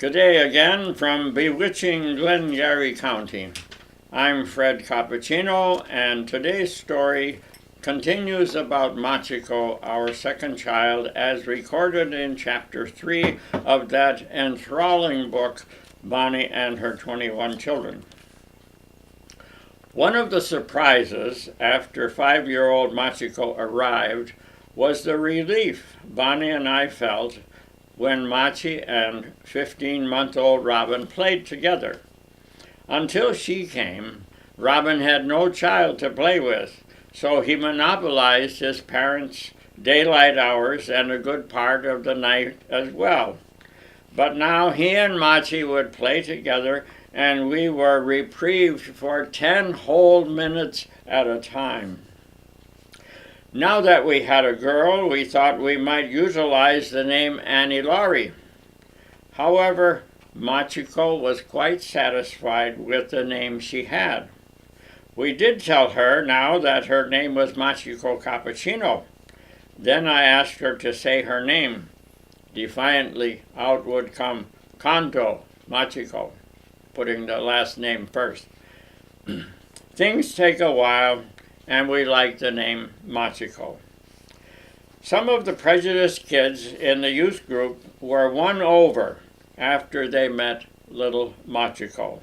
Good day again from bewitching Glengarry County. I'm Fred Cappuccino, and today's story continues about Machiko, our second child, as recorded in Chapter 3 of that enthralling book, Bonnie and Her 21 Children. One of the surprises after 5-year-old Machiko arrived was the relief Bonnie and I felt when Machi and 15-month-old Robin played together. Until she came, Robin had no child to play with, so he monopolized his parents' daylight hours and a good part of the night as well. But now he and Machi would play together, and we were reprieved for 10 whole minutes at a time. Now that we had a girl, we thought we might utilize the name Annie Laurie. However, Machiko was quite satisfied with the name she had. We did tell her now that her name was Machiko Cappuccino. Then I asked her to say her name. Defiantly, out would come Kanto Machiko, putting the last name first. Things take a while, and we like the name Machiko. Some of the prejudiced kids in the youth group were won over after they met little Machiko.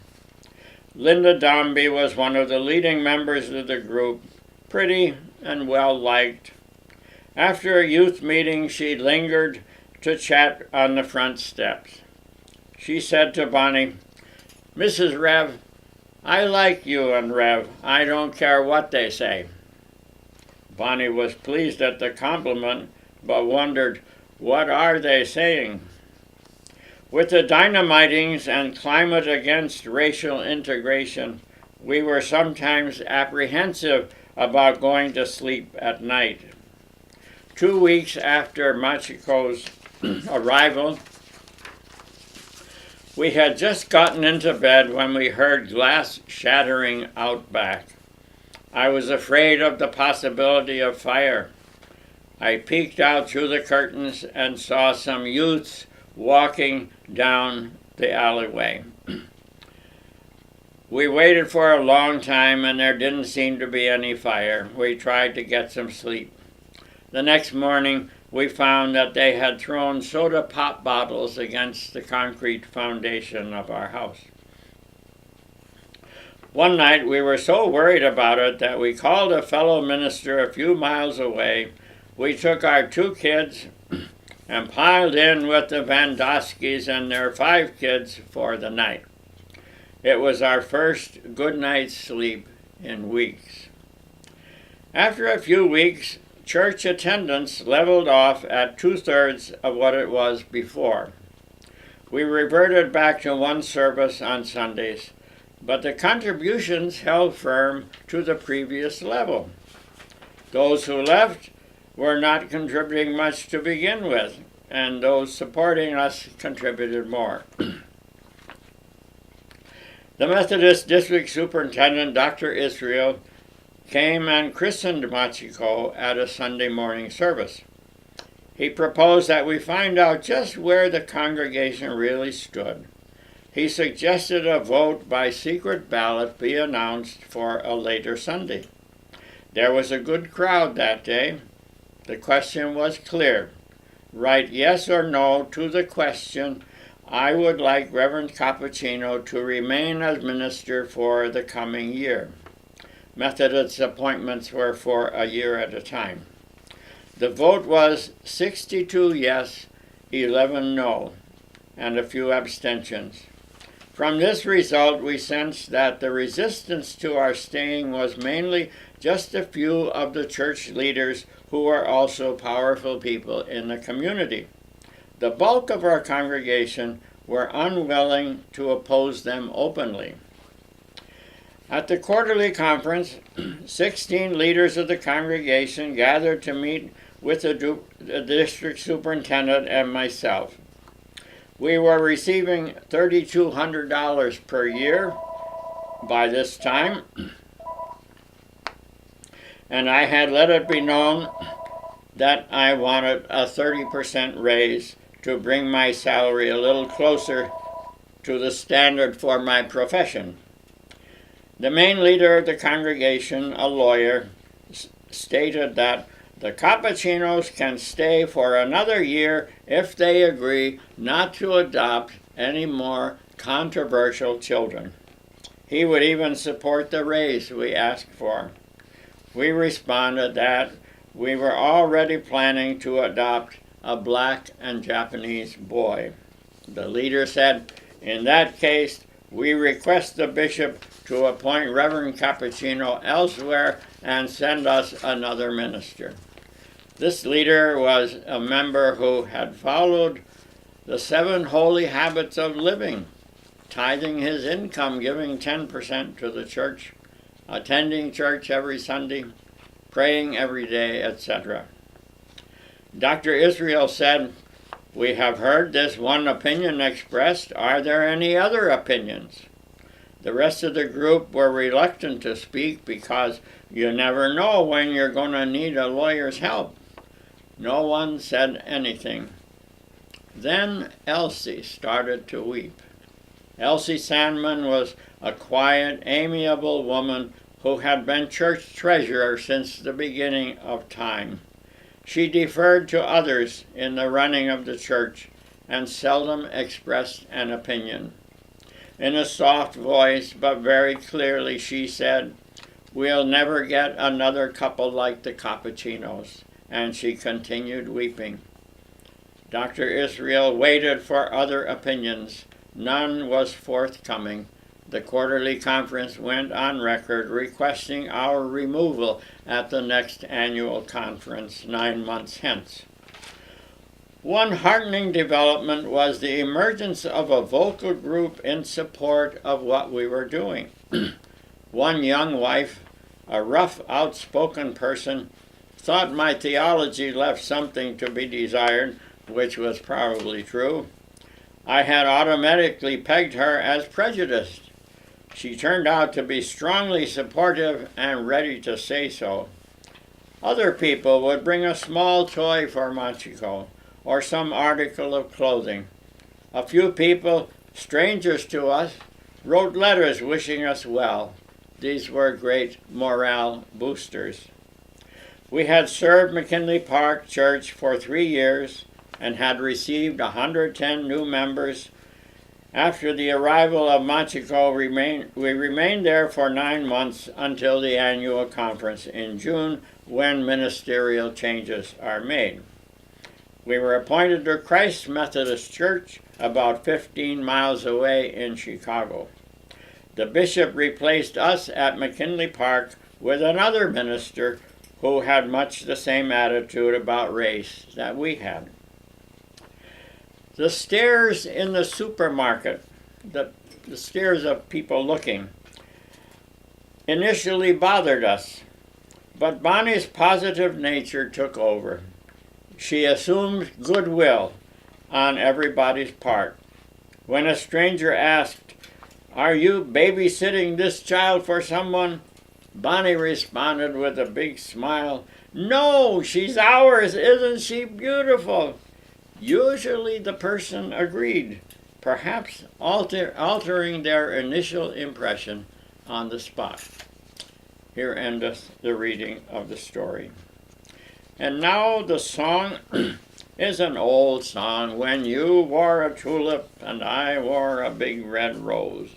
Linda Dombey was one of the leading members of the group, pretty and well-liked. After a youth meeting, she lingered to chat on the front steps. She said to Bonnie, "Mrs. Rev, I like you and Rev. I don't care what they say." Bonnie was pleased at the compliment, but wondered, what are they saying? With the dynamitings and climate against racial integration, we were sometimes apprehensive about going to sleep at night. 2 weeks after Machiko's arrival, we had just gotten into bed when we heard glass shattering out back. I was afraid of the possibility of fire. I peeked out through the curtains and saw some youths walking down the alleyway. We waited for a long time and there didn't seem to be any fire. We tried to get some sleep. The next morning, we found that they had thrown soda pop bottles against the concrete foundation of our house. One night we were so worried about it that we called a fellow minister a few miles away. We took our 2 kids and piled in with the Vandoskis and their 5 kids for the night. It was our first good night's sleep in weeks. After a few weeks, church attendance leveled off at 2/3 of what it was before. We reverted back to 1 service on Sundays, but the contributions held firm to the previous level. Those who left were not contributing much to begin with, and those supporting us contributed more. The Methodist District Superintendent, Dr. Israel, came and christened Machiko at a Sunday morning service. He proposed that we find out just where the congregation really stood. He suggested a vote by secret ballot be announced for a later Sunday. There was a good crowd that day. The question was clear. Write yes or no to the question, "I would like Reverend Cappuccino to remain as minister for the coming year." Methodist appointments were for a year at a time. The vote was 62 yes, 11 no, and a few abstentions. From this result, we sensed that the resistance to our staying was mainly just a few of the church leaders who were also powerful people in the community. The bulk of our congregation were unwilling to oppose them openly. At the quarterly conference, 16 leaders of the congregation gathered to meet with the district superintendent and myself. We were receiving $3,200 per year by this time, and I had let it be known that I wanted a 30% raise to bring my salary a little closer to the standard for my profession. The main leader of the congregation, a lawyer, stated that the Cappuccinos can stay for another year if they agree not to adopt any more controversial children. He would even support the raise we asked for. We responded that we were already planning to adopt a black and Japanese boy. The leader said, in that case, we request the bishop to appoint Reverend Cappuccino elsewhere and send us another minister. This leader was a member who had followed the 7 holy habits of living, tithing his income, giving 10% to the church, attending church every Sunday, praying every day, etc. Dr. Israel said, we have heard this one opinion expressed. Are there any other opinions? The rest of the group were reluctant to speak because you never know when you're going to need a lawyer's help. No one said anything. Then Elsie started to weep. Elsie Sandman was a quiet, amiable woman who had been church treasurer since the beginning of time. She deferred to others in the running of the church and seldom expressed an opinion. In a soft voice, but very clearly, she said, we'll never get another couple like the Cappuccinos, and she continued weeping. Dr. Israel waited for other opinions. None was forthcoming. The quarterly conference went on record requesting our removal at the next annual conference 9 months hence. One heartening development was the emergence of a vocal group in support of what we were doing. One young wife, a rough, outspoken person, thought my theology left something to be desired, which was probably true. I had automatically pegged her as prejudiced. She turned out to be strongly supportive and ready to say so. Other people would bring a small toy for Machiko or some article of clothing. A few people, strangers to us, wrote letters wishing us well. These were great morale boosters. We had served McKinley Park Church for 3 years and had received 110 new members. After the arrival of Machiko, we remained there for 9 months until the annual conference in June, when ministerial changes are made. We were appointed to Christ Methodist Church, about 15 miles away in Chicago. The bishop replaced us at McKinley Park with another minister who had much the same attitude about race that we had. The stares in the supermarket, the stares of people looking, initially bothered us, but Bonnie's positive nature took over. She assumed goodwill on everybody's part. When a stranger asked, "Are you babysitting this child for someone?" Bonnie responded with a big smile, "No, she's ours, isn't she beautiful?" Usually the person agreed, perhaps altering their initial impression on the spot. Here endeth the reading of the story. And now the song is an old song, "When you wore a tulip and I wore a big red rose."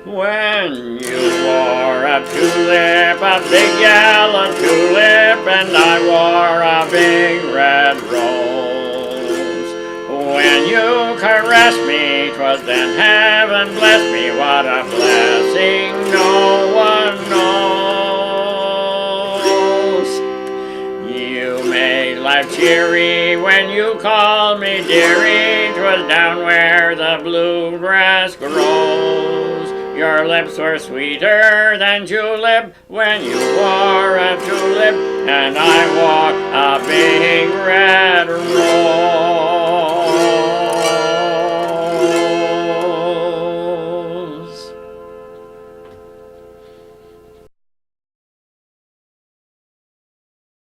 When you wore a tulip, a big yellow tulip, and I wore a big red rose. When you caressed me, 'twas then heaven blessed me. What a blessing no one knows. You made life cheery when you called me dearie. 'Twas down where the bluegrass grows. Your lips were sweeter than julep when you wore a tulip, and I wore a big red rose.